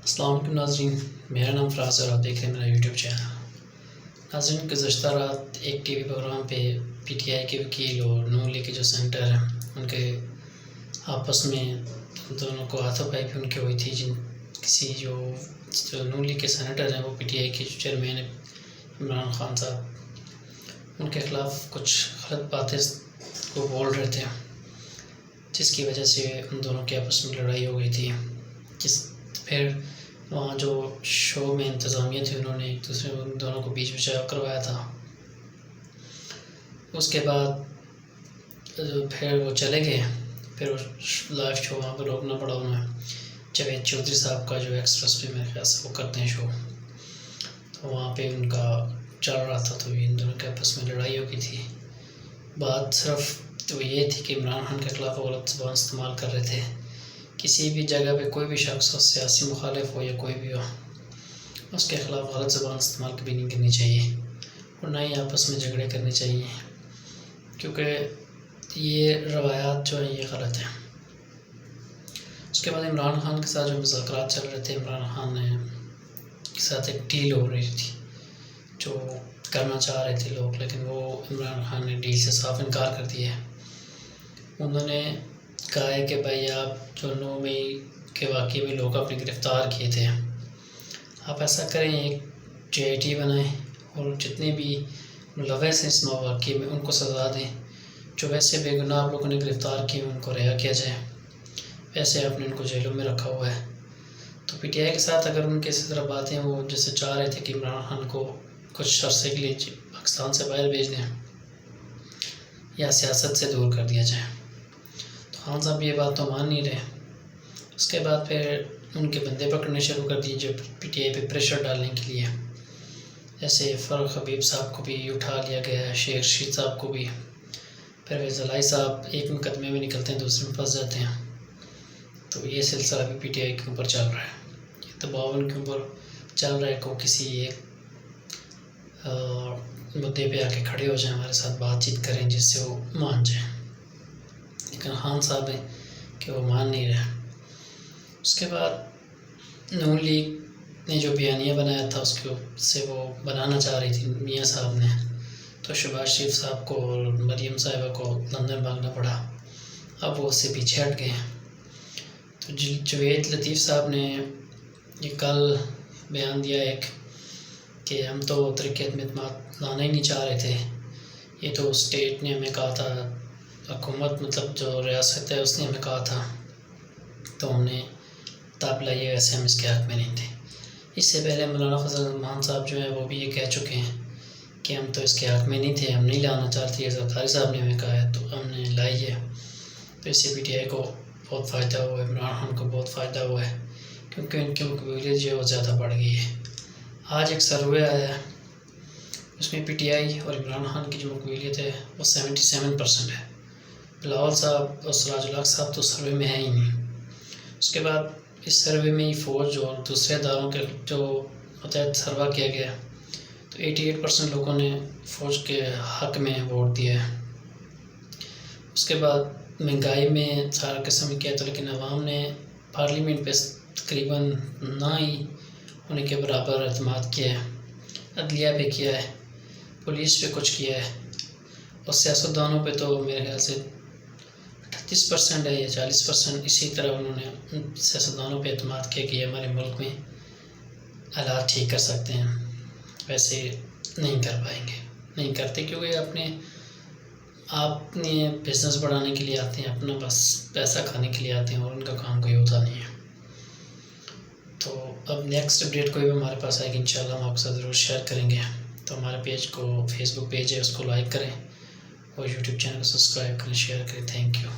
السلام علیکم ناظرین، میرا نام فراز ہے اور آپ دیکھ رہے ہیں میرا یوٹیوب چینل۔ ناظرین، گزشتہ رات ایک ٹی وی پروگرام پہ پی ٹی آئی کے وکیل اور نون لیگ کے جو سینٹر ہیں ان کے آپس میں دونوں کو ہاتھوں پائی بھی ان کی ہوئی تھی۔ کسی جو نون لیگ کے سینیٹر ہیں وہ پی ٹی آئی کے جو چیئرمین ہیں عمران خان صاحب، ان کے خلاف کچھ غلط باتیں کو بول رہے تھے، جس کی وجہ سے ان دونوں کے آپس میں لڑائی ہو گئی تھی۔ پھر وہاں جو شو میں انتظامیہ تھی انہوں نے ایک دوسرے ان دونوں کو بیچ بچاؤ کروایا تھا۔ اس کے بعد پھر وہ چلے گئے، پھر وہ لائیو شو وہاں پہ روکنا پڑا انہیں۔ جاوید چودھری صاحب کا جو ایکسپریس پہ میرے خیال سے وہ کرتے ہیں شو، تو وہاں پہ ان کا چل رہا تھا، تو ان دونوں کے آپس میں لڑائی ہو گئی تھی۔ بات صرف تو یہ تھی کہ عمران خان کے خلاف غلط زبان استعمال کر رہے تھے۔ کسی بھی جگہ پہ کوئی بھی شخص ہو، سیاسی مخالف ہو یا کوئی بھی ہو، اس کے خلاف غلط زبان استعمال کبھی نہیں کرنی چاہیے اور نہ ہی آپس میں جھگڑے کرنے چاہیے، کیونکہ یہ روایات جو ہیں یہ غلط ہیں۔ اس کے بعد عمران خان کے ساتھ جو مذاکرات چل رہے تھے، عمران خان نے کے ساتھ ایک ڈیل ہو رہی تھی جو کرنا چاہ رہے تھے لوگ، لیکن وہ عمران خان نے ڈیل سے صاف انکار کر دیا ہے۔ انہوں نے کہا ہے کہ بھائی آپ جو 9 مئی کے واقعے میں لوگ اپنے گرفتار کیے تھے، آپ ایسا کریں ایک جے آئی ٹی بنائیں اور جتنے بھی ملوث ہیں اس واقعے میں ان کو سزا دیں۔ جو ویسے بے گناہ لوگوں نے گرفتار کیے ان کو رہا کیا جائے، ویسے آپ نے ان کو جیلوں میں رکھا ہوا ہے۔ تو پی ٹی آئی کے ساتھ اگر ان کے اسی طرح باتیں وہ جیسے چاہ رہے تھے کہ عمران خان کو کچھ عرصے کے لیے پاکستان سے باہر بھیج دیں یا سیاست سے دور کر دیا جائے، تو خان صاحب یہ بات تو مان نہیں رہے۔ اس کے بعد پھر ان کے بندے پکڑنے شروع کر دیے جو پی ٹی آئی پہ پریشر ڈالنے کے لیے، جیسے فاروق حبیب صاحب کو بھی اٹھا لیا گیا ہے، شیخ رشید صاحب کو بھی۔ پھر زلائی صاحب ایک مقدمے میں نکلتے ہیں دوسرے میں پھنس جاتے ہیں۔ تو یہ سلسلہ بھی پی ٹی آئی کے اوپر چل رہا ہے، یہ دباؤ ان کے اوپر چل رہا ہے کہ کسی ایک مدعے پہ آ کے کھڑے ہو جائیں، ہمارے ساتھ بات چیت کریں جس سے وہ مان جائیں، لیکن خان صاحب ہیں کہ وہ مان نہیں رہے۔ اس کے بعد نون لیگ نے جو بیانیہ بنایا تھا اس کے سے وہ بنانا چاہ رہی تھی میاں صاحب نے، تو شہباز شریف صاحب کو اور مریم صاحبہ کو لندن بھاگنا پڑا، اب وہ اس سے پیچھے ہٹ گئے ہیں۔ تو جاوید لطیف صاحب نے یہ کل بیان دیا ایک کہ ہم تو ترقیت میں اعتماد لانا ہی نہیں چاہ رہے تھے، یہ تو اسٹیٹ نے ہمیں کہا تھا، حکومت مطلب جو ریاست ہے اس نے ہمیں کہا تھا تو ہم نے تاب لائی، ویسے ہم اس کے حق میں نہیں تھے۔ اس سے پہلے مولانا فضل الرحمان صاحب جو ہیں وہ بھی یہ کہہ چکے ہیں کہ ہم تو اس کے حق میں نہیں تھے، ہم نہیں لانا چاہتے، زرداری صاحب نے ہمیں کہا ہے تو ہم نے لائی ہے۔ تو اس سے پی ٹی آئی کو بہت فائدہ ہوا ہے، عمران خان کو بہت فائدہ ہوا ہے، کیونکہ ان کی مقبولیت جو ہے وہ زیادہ بڑھ گئی ہے۔ آج ایک سروے آیا ہے، اس میں پی ٹی آئی اور عمران خان کی جو مقبولیت ہے وہ 77% ہے۔ بلاول صاحب اور سراج الحق صاحب تو سروے میں ہے ہی نہیں۔ اس کے بعد اس سروے میں ہی فوج اور دوسرے اداروں کے جو متحد سروے کیا گیا تو 88% لوگوں نے فوج کے حق میں ووٹ دیا ہے۔ اس کے بعد مہنگائی میں سارا قسم ہی کیا تھا، لیکن عوام نے پارلیمنٹ پہ تقریباً نہ ہی ہونے کے برابر اعتماد کیا ہے، عدلیہ پہ کیا ہے، پولیس پہ کچھ کیا ہے، اور سیاستدانوں پہ تو میرے خیال سے 38% ہے یا 40%، اسی طرح انہوں نے سیاستدانوں پہ اعتماد کیا کہ یہ ہمارے ملک میں حالات ٹھیک کر سکتے ہیں، ویسے نہیں کر پائیں گے، نہیں کرتے، کیونکہ اپنے بزنس بڑھانے کے لیے آتے ہیں، اپنا بس پیسہ کھانے کے لیے آتے ہیں اور ان کا کام کوئی ہوتا نہیں ہے۔ تو اب نیکسٹ اپڈیٹ کوئی بھی ہمارے پاس آئے گی انشاءاللہ ہم آپ کے ساتھ ضرور شیئر کریں گے۔ تو ہمارے پیج کو فیس بک پیج ہے اس کو لائک کریں اور یوٹیوب چینل کو سبسکرائب کریں، شیئر کریں۔ Thank you.